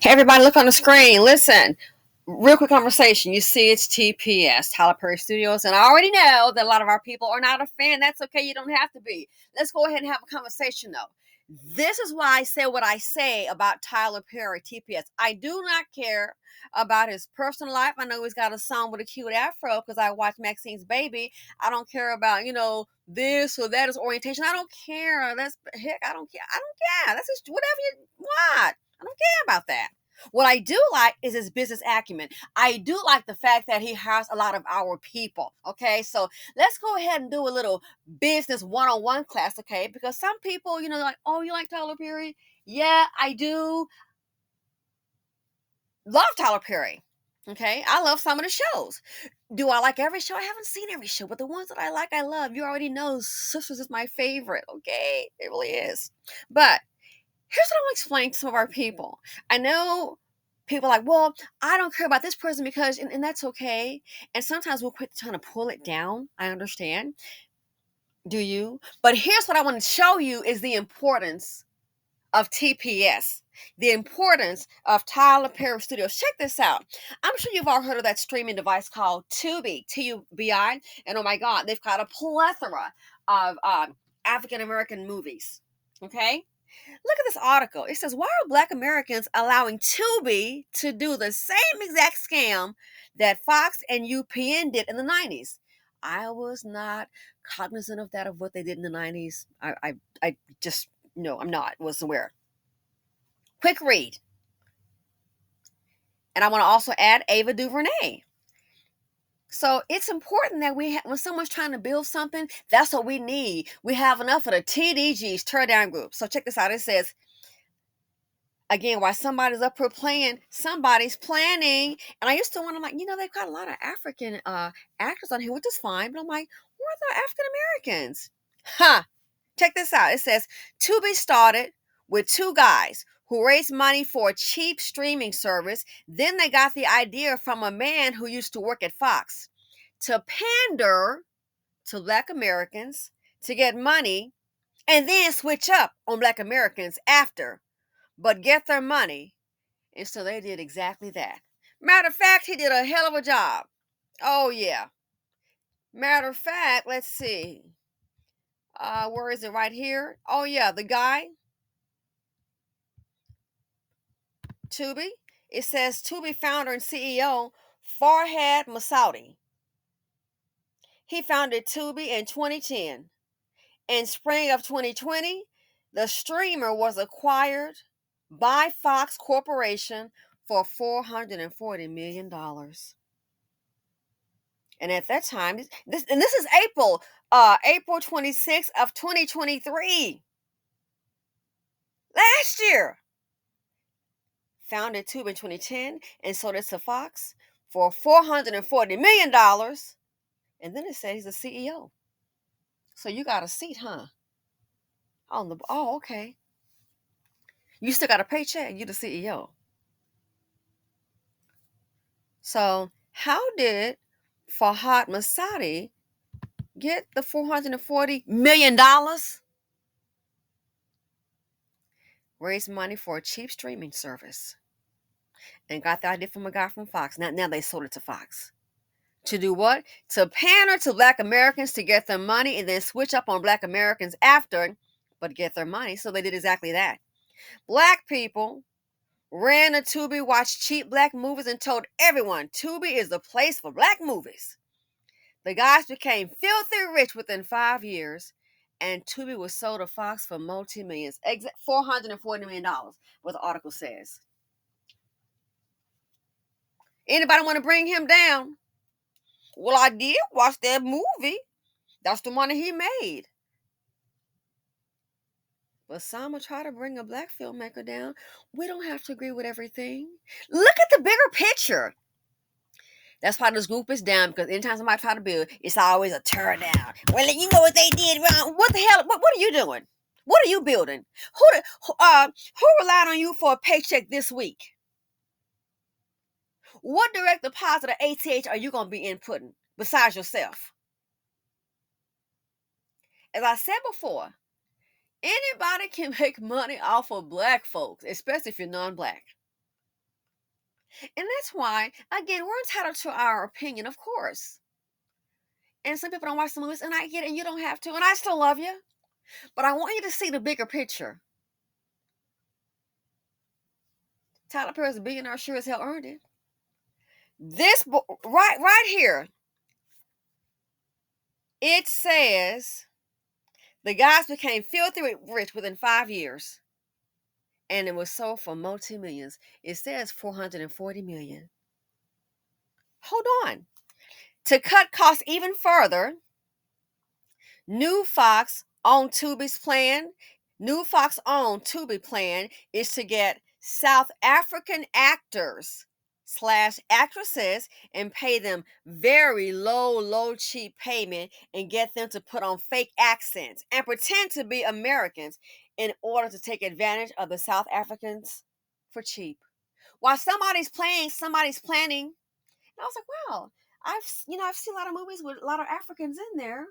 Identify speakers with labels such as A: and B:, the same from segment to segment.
A: Hey, everybody, look on the screen. Listen, real quick conversation. You see, it's TPS, Tyler Perry Studios, and I already know that a lot of our people are not a fan. That's okay. You don't have to be. Let's go ahead and have a conversation, though. This is why I say what I say about Tyler Perry, TPS. I do not care about his personal life. I know he's got a son with a cute afro because I watched Maxine's Baby. I don't care about, this or that is orientation. I don't care. That's heck, I don't care. I don't care. That's just whatever you want. I don't care about that. What I do like is his business acumen. I do like the fact that he hires a lot of our people. Okay, so let's go ahead and do a little business one-on-one class. Okay, because some people, like, oh, you like Tyler Perry? Yeah, I do. Love Tyler Perry. Okay, I love some of the shows. Do I like every show? I haven't seen every show, but the ones that I like, I love. You already know Sisters is my favorite. Okay, it really is. But here's what I want to explain to some of our people. I know people are like, well, I don't care about this person because, and that's okay. And sometimes we'll quit trying to pull it down. I understand. Do you? But here's what I want to show you is the importance of TPS, the importance of Tyler Perry Studios. Check this out. I'm sure you've all heard of that streaming device called Tubi, Tubi, and oh my God, they've got a plethora of African American movies. Okay, look at this article. It says, why are Black Americans allowing Tubi to do the same exact scam that Fox and UPN did in the 90s? I was not cognizant of that, of what they did in the 90s. I just, no, I'm not, wasn't aware. Quick read. And I want to also add Ava DuVernay. So it's important that when someone's trying to build something, that's what we need. We have enough of the TDGs, tear down groups. So check this out. It says, again, while somebody's up here playing, somebody's planning. And I used to wonder, like, they've got a lot of African actors on here, which is fine. But I'm like, where are the African Americans? Huh. Check this out. It says, to be started with two guys who raised money for a cheap streaming service. Then they got the idea from a man who used to work at Fox to pander to Black Americans to get money and then switch up on Black Americans after, but get their money. And so they did exactly that. Matter of fact, he did a hell of a job. Oh, yeah. Matter of fact, let's see. Where is it? Right here. Oh, yeah. The guy, Tubi. It says Tubi founder and CEO Farhad Masoudi. He founded Tubi in 2010. In spring of 2020, the streamer was acquired by Fox Corporation for $440 million. And at that time, this is April 26th of 2023. Last year. Founded Tube in 2010 and sold it to Fox for $440 million. And then it says he's a CEO. So you got a seat, huh? Okay. You still got a paycheck. You the CEO. So how did Fahad Masadi get the $440 million? Raised money for a cheap streaming service and got the idea from a guy from Fox. Now they sold it to Fox. To do what? To pander to Black Americans to get their money and then switch up on Black Americans after, but get their money. So they did exactly that. Black people ran to Tubi, watched cheap Black movies, and told everyone Tubi is the place for Black movies. The guys became filthy rich within 5 years, and Tubi was sold to Fox for multi-millions. $440 million, what the article says. Anybody want to bring him down? Well, I did watch that movie. That's the money he made. But some will try to bring a Black filmmaker down. We don't have to agree with everything. Look at the bigger picture. That's why this group is down, because anytime somebody try to build, it's always a tear down. Well, you know what they did wrong. What the hell? What are you doing? What are you building? Who relied on you for a paycheck this week? What direct deposit or ATH are you going to be inputting besides yourself? As I said before, anybody can make money off of Black folks, especially if you're non-Black. And that's why, again, we're entitled to our opinion, of course. And some people don't watch the movies, and I get it, and you don't have to, and I still love you. But I want you to see the bigger picture. Tyler Perry's a billionaire, sure as hell earned it. Right here, it says the guys became filthy rich within 5 years, and it was sold for multi-millions. It says 440 million. Hold on. To cut costs even further, New Fox on Tubi's plan, New Fox on Tubi plan is to get South African actors slash actresses and pay them very low cheap payment and get them to put on fake accents and pretend to be Americans in order to take advantage of the South Africans for cheap. While somebody's planning, and I was like, wow, I've seen a lot of movies with a lot of Africans in there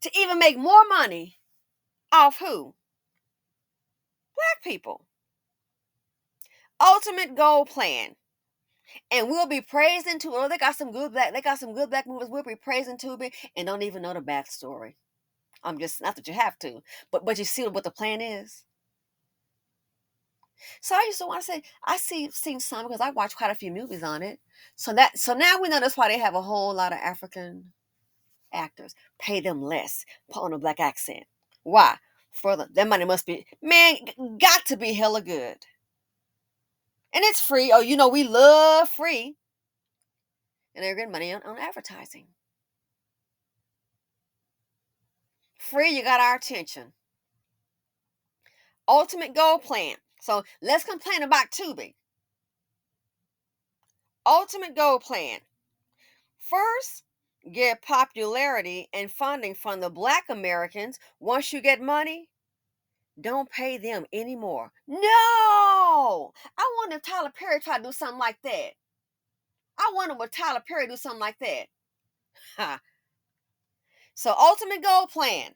A: to even make more money off who? Black people. Ultimate goal plan. And we'll be praising Tubi. Oh, they got some good black movies. We'll be praising Tubi and don't even know the backstory. I'm just not that you have to, but you see what the plan is. So I used to want to say seen some because I watched quite a few movies on it. So now we know that's why they have a whole lot of African actors. Pay them less. Put on a black accent. Why? For that money must be, man, got to be hella good. And it's free. Oh, we love free. And they're getting money on advertising. Free, you got our attention. Ultimate goal plan. So let's complain about Tubi. Ultimate goal plan. First, get popularity and funding from the black Americans. Once you get money, don't pay them anymore. No! I wonder if Tyler Perry tried to do something like that. I wonder would Tyler Perry do something like that. Ha. So ultimate goal plan.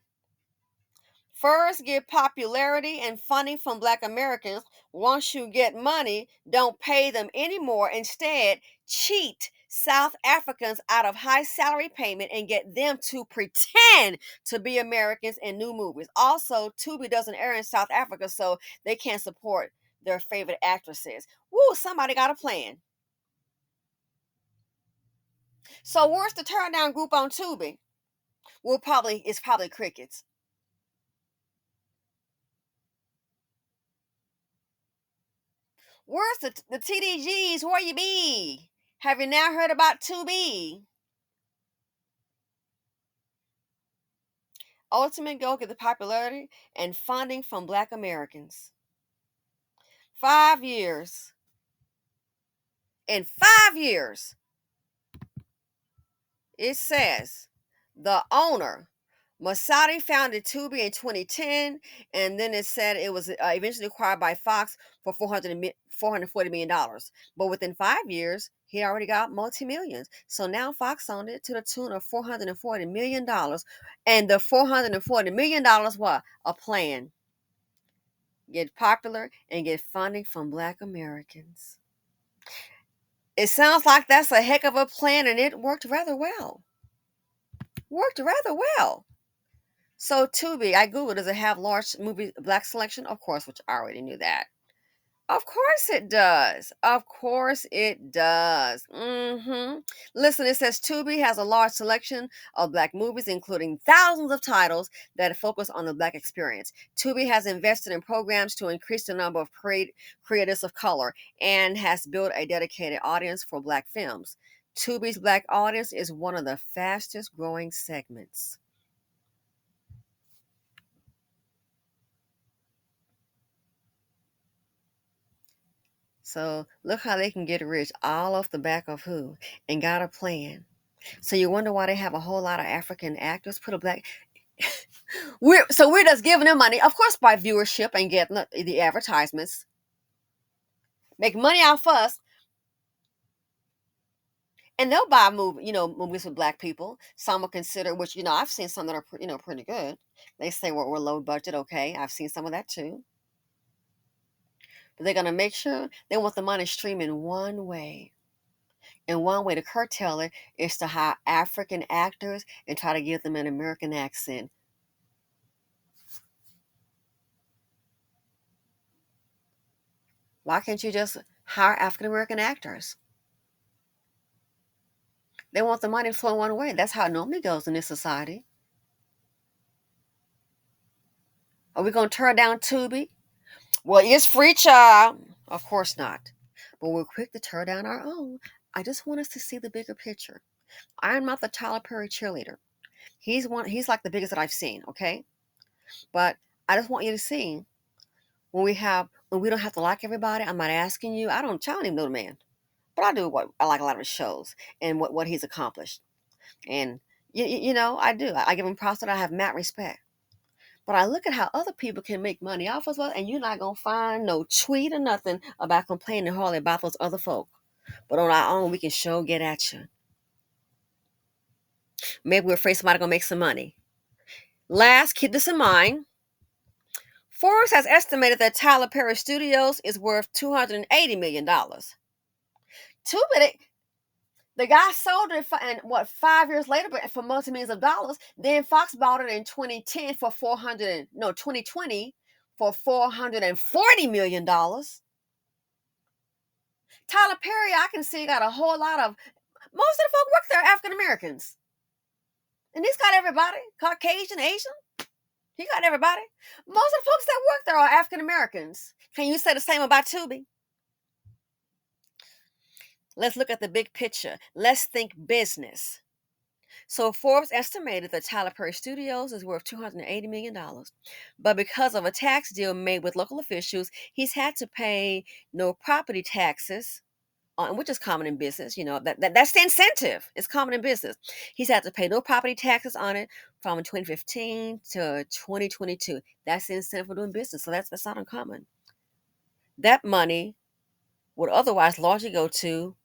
A: First, get popularity and funding from black Americans. Once you get money, don't pay them anymore. Instead, cheat South Africans out of high salary payment and get them to pretend to be Americans in new movies. Also, Tubi doesn't air in South Africa, so they can't support their favorite actresses. Woo, somebody got a plan. So where's the turn down group on Tubi? It's probably crickets. Where's the TDGs? Where you be? Have you now heard about Tubi? Ultimate goal, get the popularity and funding from black Americans. 5 years. In 5 years, it says the owner, Masadi, founded Tubi in 2010, and then it said it was eventually acquired by Fox for $440 million. But within 5 years, he already got multi-millions. So now Fox owned it to the tune of $440 million. And the $440 million, what? A plan. Get popular and get funding from black Americans. It sounds like that's a heck of a plan, and it worked rather well. Worked rather well. So Tubi, I googled, does it have large movie black selection? Of course, which I already knew that. Of course it does. Of course it does. Listen, it says Tubi has a large selection of black movies, including thousands of titles that focus on the black experience. Tubi has invested in programs to increase the number of creators of color and has built a dedicated audience for black films. Tubi's black audience is one of the fastest growing segments. So look how they can get rich all off the back of who and got a plan. So you wonder why they have a whole lot of African actors put a black. We're just giving them money, of course, by viewership and getting the advertisements, make money off us, and they'll buy movies with black people. Some will consider, which I've seen some that are pretty good. They say we're low budget, okay. I've seen some of that too. But they're going to make sure they want the money streaming one way. And one way to curtail it is to hire African actors and try to give them an American accent. Why can't you just hire African American actors? They want the money to flow one way. That's how it normally goes in this society. Are we going to turn down Tubi? Well, it's free, child. Of course not. But we're quick to tear down our own. I just want us to see the bigger picture. I'm not the Tyler Perry cheerleader. He's like the biggest that I've seen, okay? But I just want you to see when we don't have to like everybody. I'm not asking you. I don't even know the man. But I do what I like a lot of his shows and what he's accomplished. And I do. I give him props that I have mad respect. But I look at how other people can make money off of us, and you're not gonna find no tweet or nothing about complaining hardly about those other folk. But on our own, we can sure get at you. Maybe we're afraid somebody gonna make some money. Last, keep this in mind. Forbes has estimated that Tyler Perry Studios is worth $280 million. Too bad the guy sold it for, and 5 years later, but for multi-millions of dollars. Then Fox bought it in 2010 for 2020 for $440 million. Tyler Perry, I can see, got a whole lot of, most of the folk work there are African Americans. And he's got everybody, Caucasian, Asian. He got everybody. Most of the folks that work there are African Americans. Can you say the same about Tubi? Let's look at the big picture. Let's think business. So Forbes estimated that Tyler Perry Studios is worth $280 million. But because of a tax deal made with local officials, he's had to pay no property taxes, which is common in business. That's the incentive. It's common in business. He's had to pay no property taxes on it from 2015 to 2022. That's the incentive for doing business. So that's not uncommon. That money would otherwise largely go to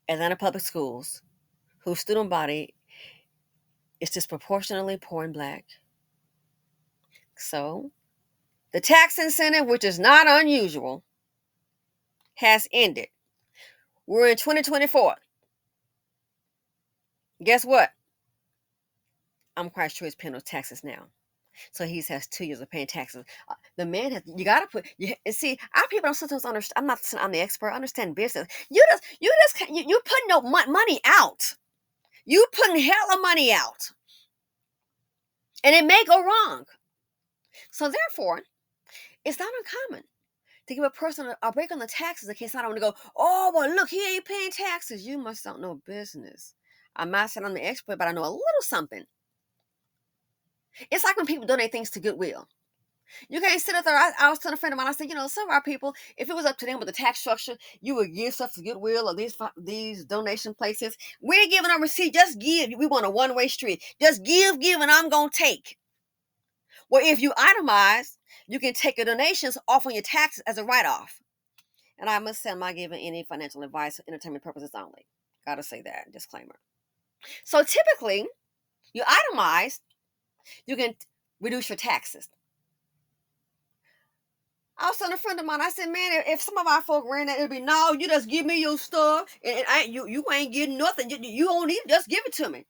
A: Atlanta Public Schools, whose student body is disproportionately poor and black. So the tax incentive, which is not unusual, has ended. We're in 2024. Guess what? I'm quite sure he's paying those taxes now. So he has 2 years of paying taxes. The man has, you got to put, see, our people don't sometimes understand. I'm not saying I'm the expert. I understand business. You putting no money out. You putting hella money out. And it may go wrong. So therefore, it's not uncommon to give a person a break on the taxes in case I don't want to go, oh, well, look, he ain't paying taxes. You must don't know business. I'm not saying I'm the expert, but I know a little something. It's like when people donate things to Goodwill. You can't sit up there. I was telling a friend of mine, I said, some of our people, if it was up to them with the tax structure, you would give stuff to Goodwill or these donation places. We're giving a receipt. Just give. We want a one-way street. Just give, and I'm going to take. Well, if you itemize, you can take your donations off on your taxes as a write-off. And I must say, I'm not giving any financial advice for entertainment purposes only. Got to say that, disclaimer. So typically, you itemize, you can reduce your taxes. I was telling a friend of mine, I said, man, if some of our folk ran that, it'd be, no, you just give me your stuff, and you ain't getting nothing. You don't need, just give it to me.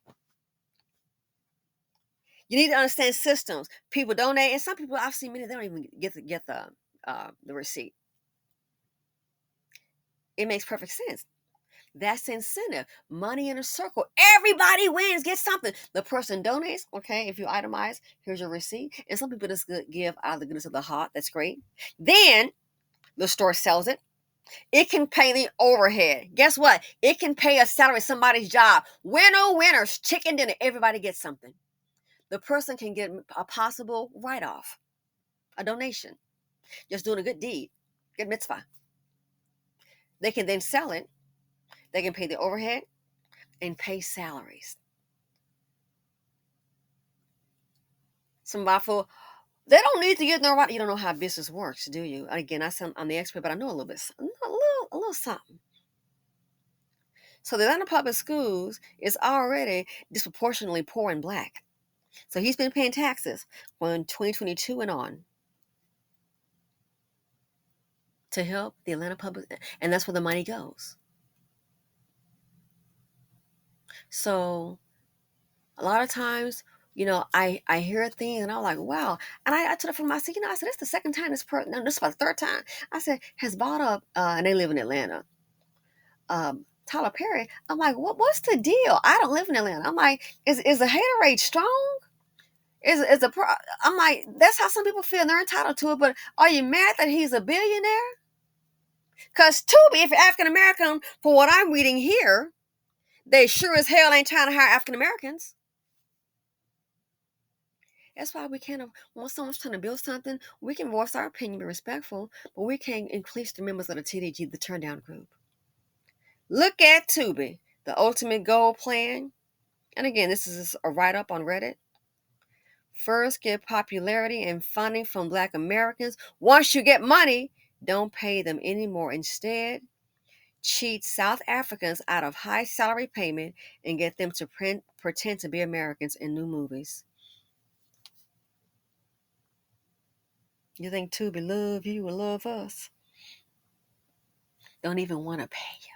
A: You need to understand systems. People donate, and some people, I've seen many, they don't even get the receipt. It makes perfect sense. That's the incentive. Money in a circle. Everybody wins, get something. The person donates, okay, if you itemize, here's your receipt. And some people just give out of the goodness of the heart. That's great. Then the store sells it. It can pay the overhead. Guess what? It can pay a salary, somebody's job. Winner, winners, chicken dinner. Everybody gets something. The person can get a possible write-off, a donation, just doing a good deed, good mitzvah. They can then sell it. They can pay the overhead and pay salaries. Somebody for, they don't need to get no right. You don't know how business works, do you? Again, I'm the expert, but I know a little bit, a little something. So the Atlanta Public Schools is already disproportionately poor and black. So he's been paying taxes when 2022 and on. to help the Atlanta public, and that's where the money goes. So a lot of times, I hear a thing and I'm like, wow. And I told a friend, I said, I said, this is the second time this person, no, this is about the third time. I said, has bought up, and they live in Atlanta, Tyler Perry. I'm like, what's the deal? I don't live in Atlanta. I'm like, is the haterade strong? I'm like, that's how some people feel and they're entitled to it. But are you mad that he's a billionaire? Because Tubi, if you're African American, for what I'm reading here, they sure as hell ain't trying to hire African Americans. That's why we can't, when someone's trying to build something, we can voice our opinion, be respectful, but we can't increase the members of the TDG, the turn down group. Look at Tubi, the ultimate goal plan. And again, this is a write-up on Reddit. First, get popularity and funding from Black Americans. Once you get money, don't pay them anymore. Instead, cheat South Africans out of high salary payment and get them to pretend to be Americans in new movies. You think Tubi love you or love us? Don't even want to pay you.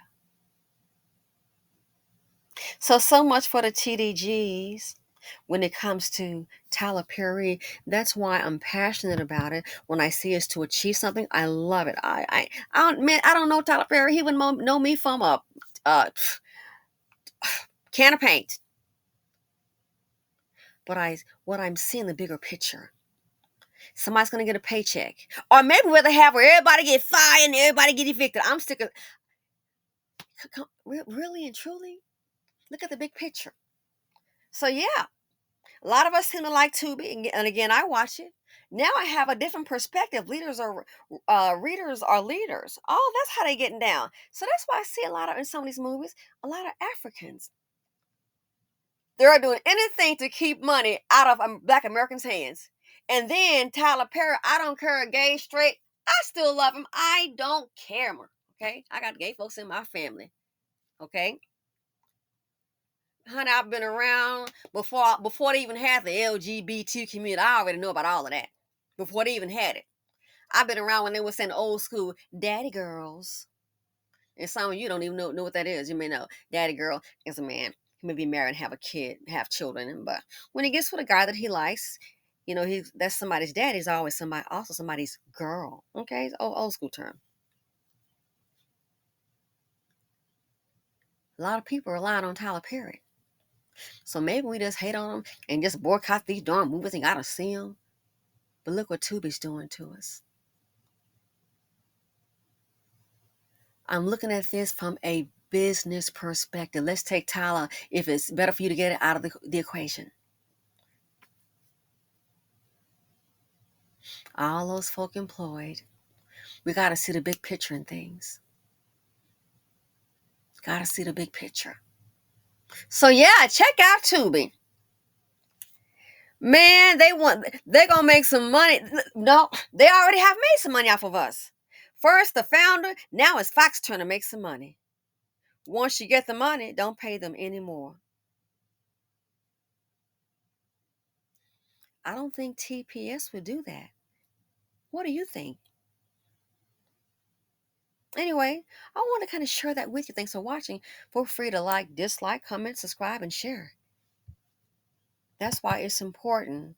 A: So much for the TDGs when it comes to Tyler Perry. That's why I'm passionate about it. When I see us to achieve something, I love it. I don't know Tyler Perry. He wouldn't know me from a can of paint. But what I'm seeing, the bigger picture. Somebody's gonna get a paycheck, or maybe where they have where everybody get fired and everybody get evicted. I'm sick of. Really and truly, look at the big picture. So yeah, a lot of us seem to like Tubi, and again, I watch it. Now I have a different perspective. Readers are leaders. Oh, that's how they getting down. So that's why I see a lot of in some of these movies, a lot of Africans. They're doing anything to keep money out of Black Americans' hands. And then Tyler Perry, I don't care, gay, straight, I still love him. I don't care more. Okay, I got gay folks in my family. Okay, honey, I've been around before they even had the LGBT community. I already know about all of that before they even had it. I've been around when they were saying old school daddy girls, and some of you don't even know what that is. You may know daddy girl is a man. He may be married and have a kid, have children, but when he gets with a guy that he likes, that's somebody's daddy. Is always somebody's girl. Okay, it's old school term. A lot of people relying on Tyler Perry. So maybe we just hate on him and just boycott these darn movies and gotta see them. But look what Tubi's doing to us. I'm looking at this from a business perspective. Let's take Tyler, if it's better for you to get it out of the equation. All those folk employed, we got to see the big picture in things. Got to see the big picture. So yeah, check out Tubi. Man, they're gonna make some money. No, they already have made some money off of us. First the founder, now it's Fox turn to make some money. Once you get the money, don't pay them anymore. I don't think TPS would do that. What do you think? Anyway, I want to kind of share that with you. Thanks for watching. Feel free to like, dislike, comment, subscribe, and share. That's why it's important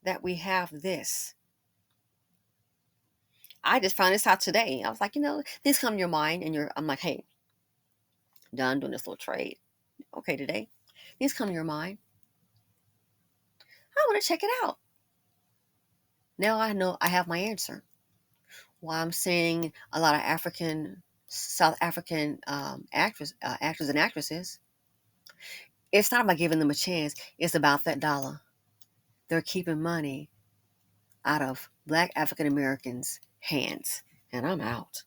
A: that we have this. I just found this out today. I was like, things come to your mind, and I'm like, hey, done doing this little trade. Okay, today, these come to your mind. I want to check it out. Now I know I have my answer. Why I'm seeing a lot of South African actors and actresses. It's not about giving them a chance. It's about that dollar. They're keeping money out of Black African Americans' hands. And I'm out.